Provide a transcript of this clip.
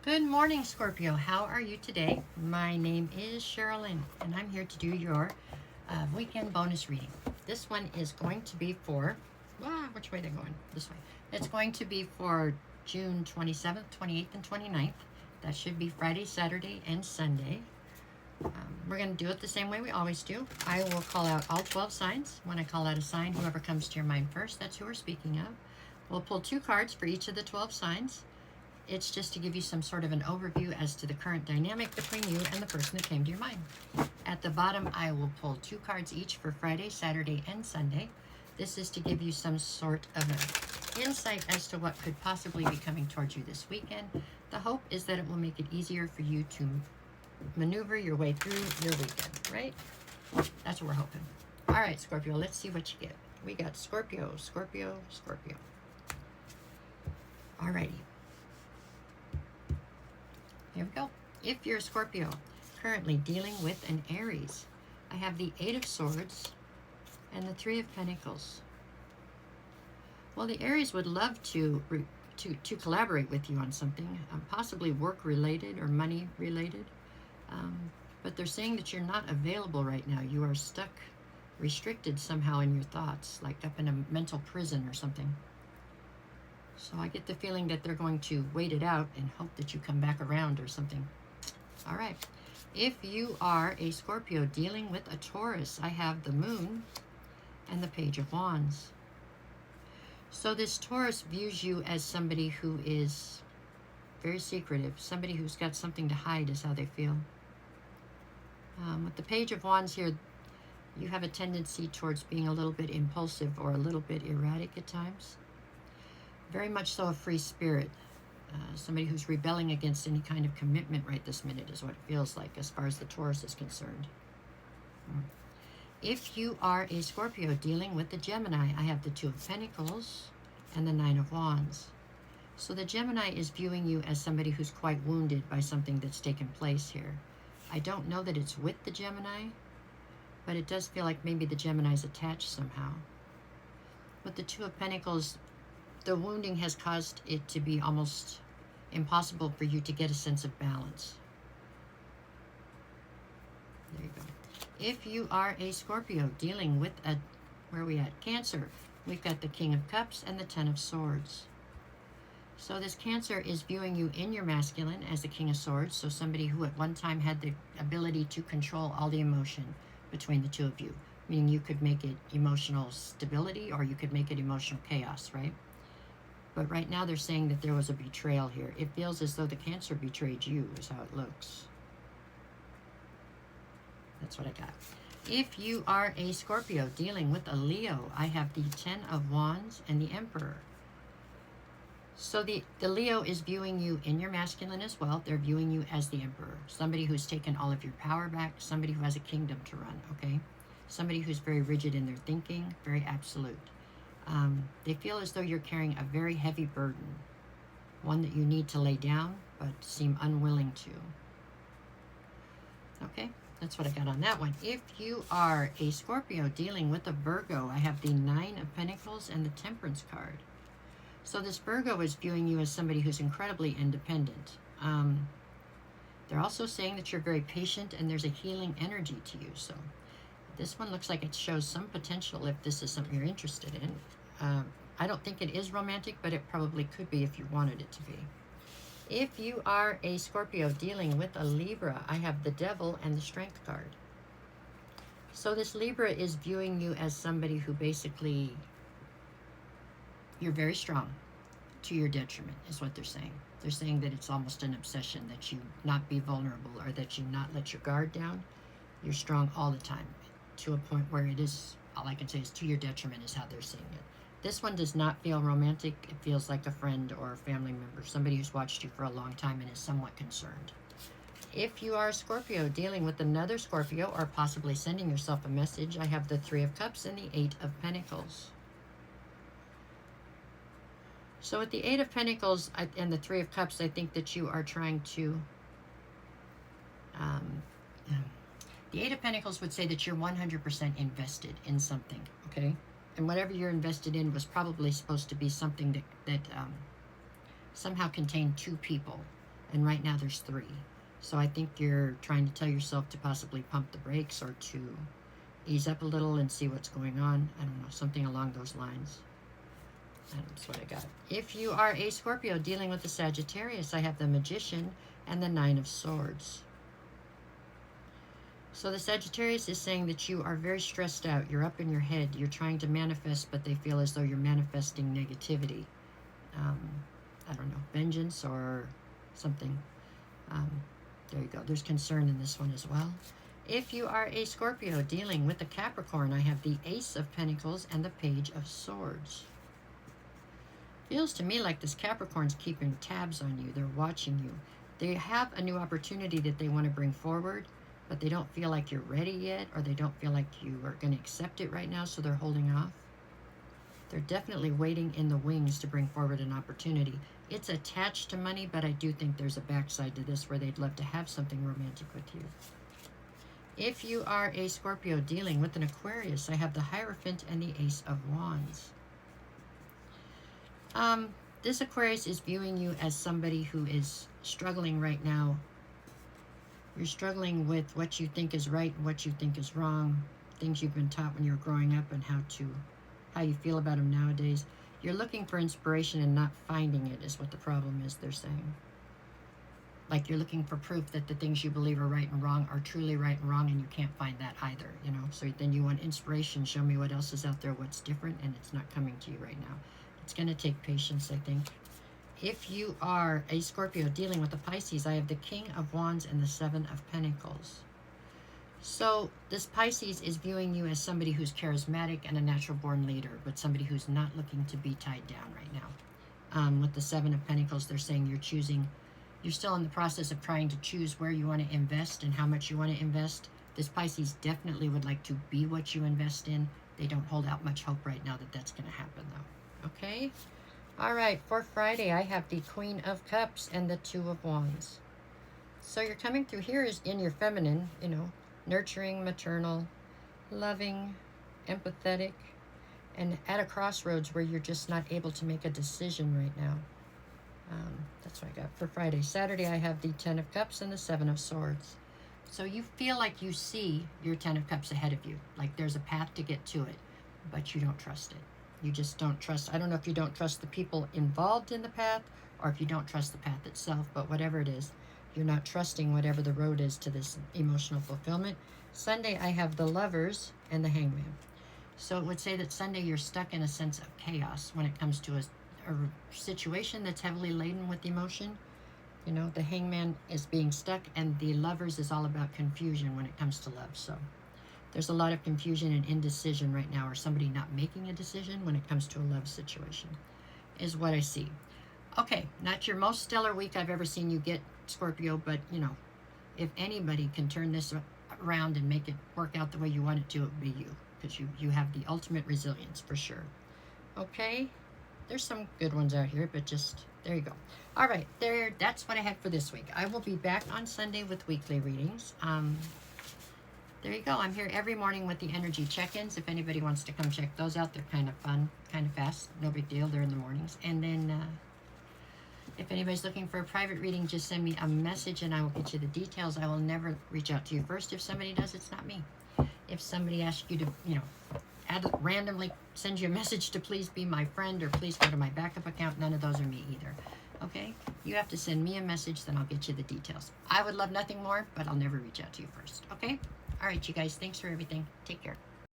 Good morning, Scorpio. How are you today? My name is Sherilyn, and I'm here to do your weekend bonus reading. This one is going to be for, which way they're going? This way. It's going to be for June 27th, 28th, and 29th. That should be Friday, Saturday, and Sunday. We're going to do it the same way we always do. I will call out all 12 signs. When I call out a sign, whoever comes to your mind first, that's who we're speaking of. We'll pull 2 cards for each of the 12 signs. It's just to give you some sort of an overview as to the current dynamic between you and the person that came to your mind. At the bottom, I will pull 2 cards each for Friday, Saturday, and Sunday. This is to give you some sort of an insight as to what could possibly be coming towards you this weekend. The hope is that it will make it easier for you to maneuver your way through your weekend, right? That's what we're hoping. All right, Scorpio, let's see what you get. We got Scorpio, Scorpio, Scorpio. Alrighty. Here we go. If you're a Scorpio, currently dealing with an Aries, I have the 8 of Swords and the 3 of Pentacles. Well, the Aries would love to collaborate with you on something, possibly work-related or money-related, but they're saying that you're not available right now. You are stuck, restricted somehow in your thoughts, like up in a mental prison or something. So I get the feeling that they're going to wait it out and hope that you come back around or something. All right. If you are a Scorpio dealing with a Taurus, I have the Moon and the Page of Wands. So this Taurus views you as somebody who is very secretive, somebody who's got something to hide is how they feel. With the Page of Wands here, you have a tendency towards being a little bit impulsive or a little bit erratic at times. Very much so a free spirit. Somebody who's rebelling against any kind of commitment right this minute is what it feels like as far as the Taurus is concerned. If you are a Scorpio dealing with the Gemini, I have the 2 of Pentacles and the 9 of Wands. So the Gemini is viewing you as somebody who's quite wounded by something that's taken place here. I don't know that it's with the Gemini, but it does feel like maybe the Gemini is attached somehow. With the 2 of Pentacles, the wounding has caused it to be almost impossible for you to get a sense of balance. There you go. If you are a Scorpio dealing with a, where are we at? Cancer. We've got the King of Cups and the 10 of Swords. So this Cancer is viewing you in your masculine as the King of Swords. So somebody who at one time had the ability to control all the emotion between the 2 of you. Meaning you could make it emotional stability or you could make it emotional chaos, right? But right now they're saying that there was a betrayal here. It feels as though the Cancer betrayed you, is how it looks. That's what I got. If you are a Scorpio dealing with a Leo, I have the 10 of Wands and the Emperor. So the Leo is viewing you in your masculine as well. They're viewing you as the Emperor. Somebody who's taken all of your power back. Somebody who has a kingdom to run, okay? Somebody who's very rigid in their thinking, very absolute. They feel as though you're carrying a very heavy burden, one that you need to lay down, but seem unwilling to. Okay, that's what I got on that one. If you are a Scorpio dealing with a Virgo, I have the 9 of Pentacles and the Temperance card. So this Virgo is viewing you as somebody who's incredibly independent. They're also saying that you're very patient and there's a healing energy to you. So this one looks like it shows some potential if this is something you're interested in. I don't think it is romantic, but it probably could be if you wanted it to be. If you are a Scorpio dealing with a Libra, I have the Devil and the Strength card. So this Libra is viewing you as somebody who basically, you're very strong to your detriment, is what they're saying. They're saying that it's almost an obsession that you not be vulnerable or that you not let your guard down. You're strong all the time to a point where it is, all I can say is to your detriment is how they're seeing it. This one does not feel romantic. It feels like a friend or a family member, somebody who's watched you for a long time and is somewhat concerned. If you are a Scorpio dealing with another Scorpio or possibly sending yourself a message, I have the 3 of Cups and the 8 of Pentacles. So with the 8 of Pentacles and the 3 of Cups, I think that you are trying to... the 8 of Pentacles would say that you're 100% invested in something, okay? And whatever you're invested in was probably supposed to be something that somehow contained 2 people. And right now there's 3. So I think you're trying to tell yourself to possibly pump the brakes or to ease up a little and see what's going on. I don't know, something along those lines. That's what I got. If you are a Scorpio dealing with the Sagittarius, I have the Magician and the 9 of Swords. So the Sagittarius is saying that you are very stressed out. You're up in your head. You're trying to manifest, but they feel as though you're manifesting negativity. I don't know, vengeance or something. There you go. There's concern in this one as well. If you are a Scorpio dealing with the Capricorn, I have the Ace of Pentacles and the Page of Swords. Feels to me like this Capricorn's keeping tabs on you. They're watching you. They have a new opportunity that they want to bring forward, but they don't feel like you're ready yet, or they don't feel like you are going to accept it right now, so they're holding off. They're definitely waiting in the wings to bring forward an opportunity. It's attached to money, but I do think there's a backside to this where they'd love to have something romantic with you. If you are a Scorpio dealing with an Aquarius, I have the Hierophant and the Ace of Wands. This Aquarius is viewing you as somebody who is struggling right now. You're struggling with what you think is right and what you think is wrong, things you've been taught when you were growing up and how you feel about them nowadays. You're looking for inspiration and not finding it is what the problem is, they're saying. Like you're looking for proof that the things you believe are right and wrong are truly right and wrong, and you can't find that either, you know. So then you want inspiration, show me what else is out there, what's different, and it's not coming to you right now. It's going to take patience, I think. If you are a Scorpio dealing with the Pisces, I have the King of Wands and the 7 of Pentacles. So this Pisces is viewing you as somebody who's charismatic and a natural-born leader, but somebody who's not looking to be tied down right now. With the 7 of Pentacles, they're saying you're still in the process of trying to choose where you want to invest and how much you want to invest. This Pisces definitely would like to be what you invest in. They don't hold out much hope right now that that's going to happen, though. Okay? All right, for Friday, I have the Queen of Cups and the 2 of Wands. So you're coming through here is in your feminine, you know, nurturing, maternal, loving, empathetic, and at a crossroads where you're just not able to make a decision right now. That's what I got for Friday. Saturday, I have the 10 of Cups and the 7 of Swords. So you feel like you see your 10 of Cups ahead of you, like there's a path to get to it, but you don't trust it. You just don't trust. I don't know if you don't trust the people involved in the path or if you don't trust the path itself, but whatever it is, you're not trusting whatever the road is to this emotional fulfillment. Sunday, I have the Lovers and the Hangman. So it would say that Sunday you're stuck in a sense of chaos when it comes to a situation that's heavily laden with emotion. You know, the Hangman is being stuck, and the Lovers is all about confusion when it comes to love. So there's a lot of confusion and indecision right now, or somebody not making a decision when it comes to a love situation, is what I see. Okay, not your most stellar week I've ever seen you get, Scorpio, but, you know, if anybody can turn this around and make it work out the way you want it to, it would be you, because you have the ultimate resilience, for sure. Okay, there's some good ones out here, but just, there you go. All right, that's what I had for this week. I will be back on Sunday with weekly readings. There you go. I'm here every morning with the energy check-ins. If anybody wants to come check those out, they're kind of fun, kind of fast. No big deal. They're in the mornings. And then if anybody's looking for a private reading, just send me a message and I will get you the details. I will never reach out to you first. If somebody does, it's not me. If somebody asks you to, you know, randomly send you a message to please be my friend or please go to my backup account, none of those are me either. Okay? You have to send me a message, then I'll get you the details. I would love nothing more, but I'll never reach out to you first. Okay? All right, you guys, thanks for everything. Take care.